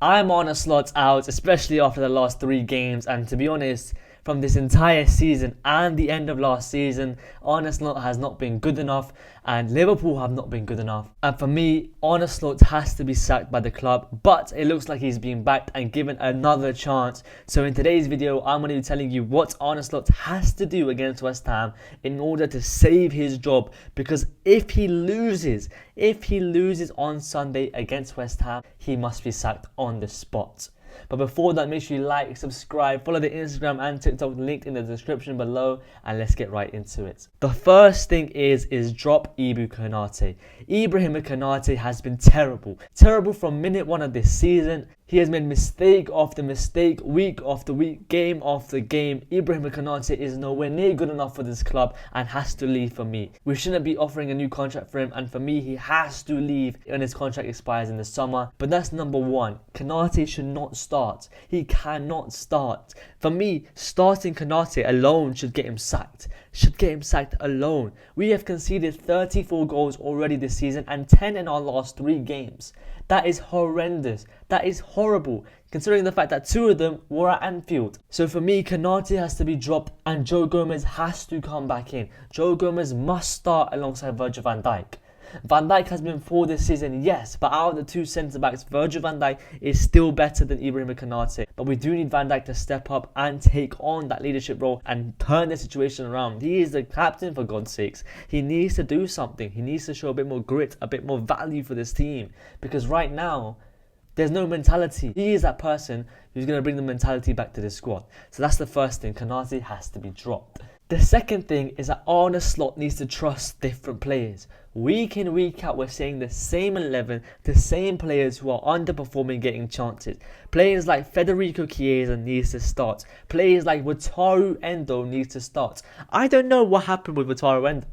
I'm Arne Slot out, especially after the last 3 games, and to be honest, from this entire season and the end of last season, Arne Slot has not been good enough and Liverpool have not been good enough. And for me, Arne Slot has to be sacked by the club, but it looks like he's being backed and given another chance. So in today's video, I'm going to be telling you what Arne Slot has to do against West Ham in order to save his job, because if he loses on Sunday against West Ham, he must be sacked on the spot. But before that, make sure you like, subscribe, follow the Instagram and TikTok linked in the description below, and let's get right into it. The first thing is drop Ibu Konate. Ibrahim Konate has been terrible from minute 1 of this season. He has made mistake after mistake, week after week, game after game. Ibrahim Konate is nowhere near good enough for this club and has to leave for me. We shouldn't be offering a new contract for him, and for me, he has to leave when his contract expires in the summer. But that's number one. Konate should not start. He cannot start. For me, starting Konate alone should get him sacked. Alone. We have conceded 34 goals already this season and 10 in our last 3 games. That is horrendous. That is horrible, considering the fact that 2 of them were at Anfield. So for me, Konate has to be dropped and Joe Gomez has to come back in. Joe Gomez must start alongside Virgil van Dijk. Van Dijk has been poor this season, yes, but out of the 2 centre-backs, Virgil van Dijk is still better than Ibrahim Konate. But we do need Van Dijk to step up and take on that leadership role and turn the situation around. He is the captain, for God's sakes. He needs to do something. He needs to show a bit more grit, a bit more value for this team. Because right now, there's no mentality. He is that person who's going to bring the mentality back to this squad. So that's the first thing. Konate has to be dropped. The second thing is that Arne Slot needs to trust different players. Week in, week out, we're seeing the same 11, the same players who are underperforming getting chances. Players like Federico Chiesa needs to start. Players like Wataru Endo needs to start. I don't know what happened with Wataru Endo.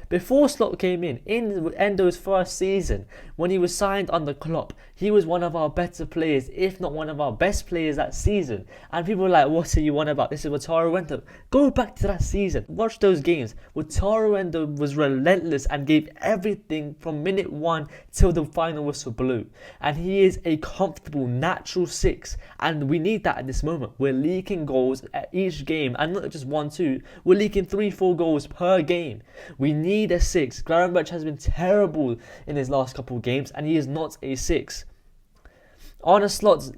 Before Slot came in Endo's first season, when he was signed under Klopp, he was one of our better players, if not one of our best players that season. And people were like, what are you on about? This is Wataru Endo. Go back to that season. Watch those games. Wataru Endo was relentless and gave everything from minute 1 till the final whistle blew. And he is a comfortable, natural 6. And we need that at this moment. We're leaking goals at each game. And not just 1, 2. We're leaking 3, 4 goals per game. We need a 6. Gravenberch has been terrible in his last couple of games, and he is not a 6. Arne Slot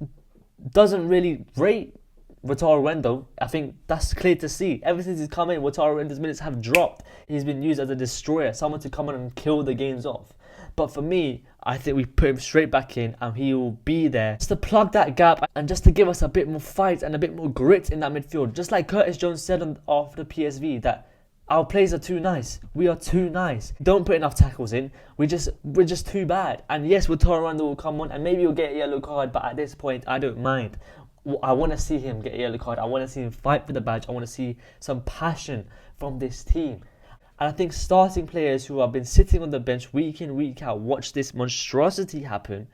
doesn't really rate Wataru Endo. I think that's clear to see. Ever since he's come in, Wataru Endo's minutes have dropped. He's been used as a destroyer, someone to come in and kill the games off. But for me, I think we put him straight back in and he will be there just to plug that gap and just to give us a bit more fight and a bit more grit in that midfield. Just like Curtis Jones said after PSV, that our plays are too nice. We are too nice. Don't put enough tackles in. We're just too bad. And yes, Wataru Endo will come on and maybe he'll get a yellow card, but at this point, I don't mind. I want to see him get a yellow card. I want to see him fight for the badge. I want to see some passion from this team. And I think starting players who have been sitting on the bench week in, week out, watch this monstrosity happen,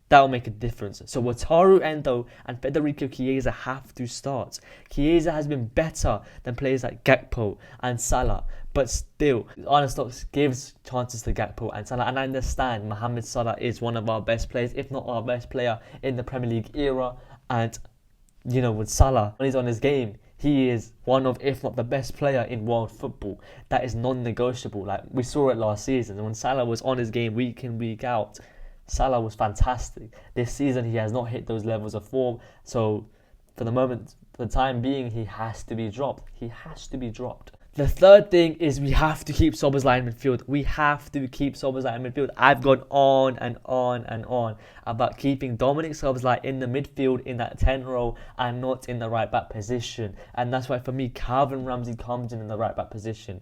that will make a difference. So Wataru Endo and Federico Chiesa have to start. Chiesa has been better than players like Gakpo and Salah, but still, Arne Slot gives chances to Gakpo and Salah. And I understand Mohamed Salah is one of our best players, if not our best player in the Premier League era. And you know, with Salah, when he's on his game, he is one of, if not the best player in world football. That is non-negotiable. Like we saw it last season, when Salah was on his game week in, week out. Salah was fantastic. This season, he has not hit those levels of form. So, for the time being, he has to be dropped. He has to be dropped. The third thing is we have to keep Szoboszlai in midfield. We have to keep Szoboszlai in midfield. I've gone on and on and on about keeping Dominic Szoboszlai in the midfield in that 10 role and not in the right back position. And that's why, for me, Calvin Ramsey comes in the right back position.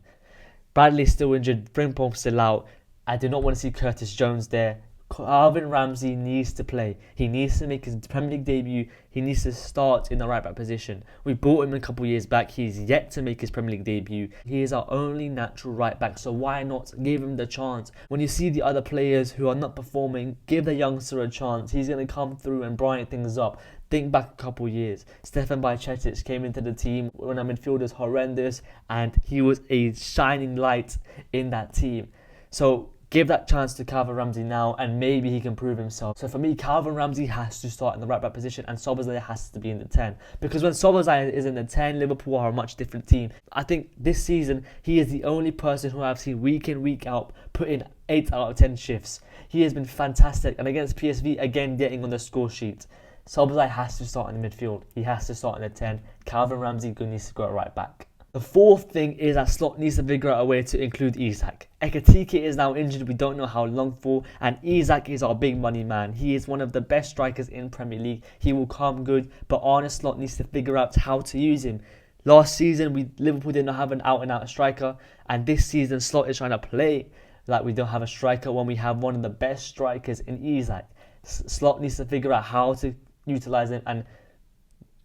Bradley's still injured. Frimpong's still out. I do not want to see Curtis Jones there. Calvin Ramsey needs to play. He needs to make his Premier League debut. He needs to start in the right back position. We bought him a couple years back. He's yet to make his Premier League debut. He is our only natural right back, so why not give him the chance? When you see the other players who are not performing, give the youngster a chance. He's going to come through and brighten things up. Think back a couple years. Stefan Bajcetic came into the team when our midfield was horrendous, and he was a shining light in that team. So Give that chance to Calvin Ramsey now, and maybe he can prove himself. So for me, Calvin Ramsey has to start in the right back position, and Szoboszlai has to be in the 10. Because when Szoboszlai is in the 10, Liverpool are a much different team. I think this season, he is the only person who I've seen week in, week out, put in 8 out of 10 shifts. He has been fantastic, and against PSV, again, getting on the score sheet. Szoboszlai has to start in the midfield. He has to start in the 10. Calvin Ramsey needs to go right back. The fourth thing is that Slot needs to figure out a way to include Isak. Ekitike is now injured, we don't know how long for, and Isak is our big money man. He is one of the best strikers in Premier League. He will come good, but Arne Slot needs to figure out how to use him. Last season, Liverpool did not have an out-and-out striker, and this season Slot is trying to play like we don't have a striker when we have one of the best strikers in Isak. Slot needs to figure out how to utilise him and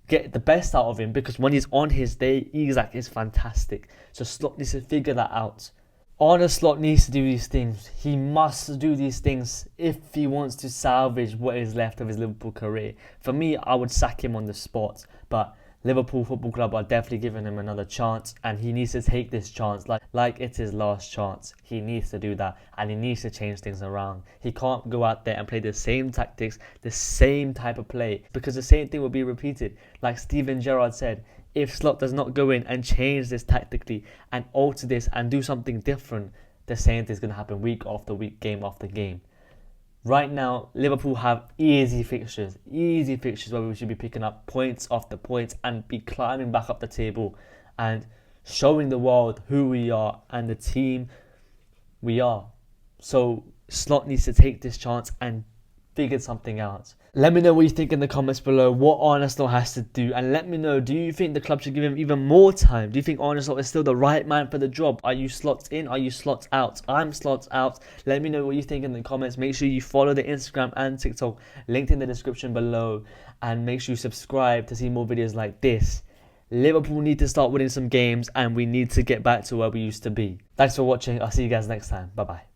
get the best out of him, because when he's on his day, Isak is fantastic. So Slot needs to figure that out. Arne Slot needs to do these things. He must do these things if he wants to salvage what is left of his Liverpool career. For me, I would sack him on the spot, but Liverpool Football Club are definitely giving him another chance, and he needs to take this chance like it's his last chance. He needs to do that, and he needs to change things around. He can't go out there and play the same tactics, the same type of play, because the same thing will be repeated. Like Steven Gerrard said, if Slot does not go in and change this tactically and alter this and do something different, the same thing is going to happen week after week, game after game. Right now, Liverpool have easy fixtures where we should be picking up points after points and be climbing back up the table and showing the world who we are and the team we are. So Slot needs to take this chance and figure something out. Let me know what you think in the comments below, what Arne Slot has to do, and let me know, do you think the club should give him even more time? Do you think Arne Slot is still the right man for the job? Are you Slots in? Are you Slots out? I'm Slots out. Let me know what you think in the comments. Make sure you follow the Instagram and TikTok linked in the description below, and make sure you subscribe to see more videos like this. Liverpool need to start winning some games, and we need to get back to where we used to be. Thanks for watching. I'll see you guys next time. Bye bye.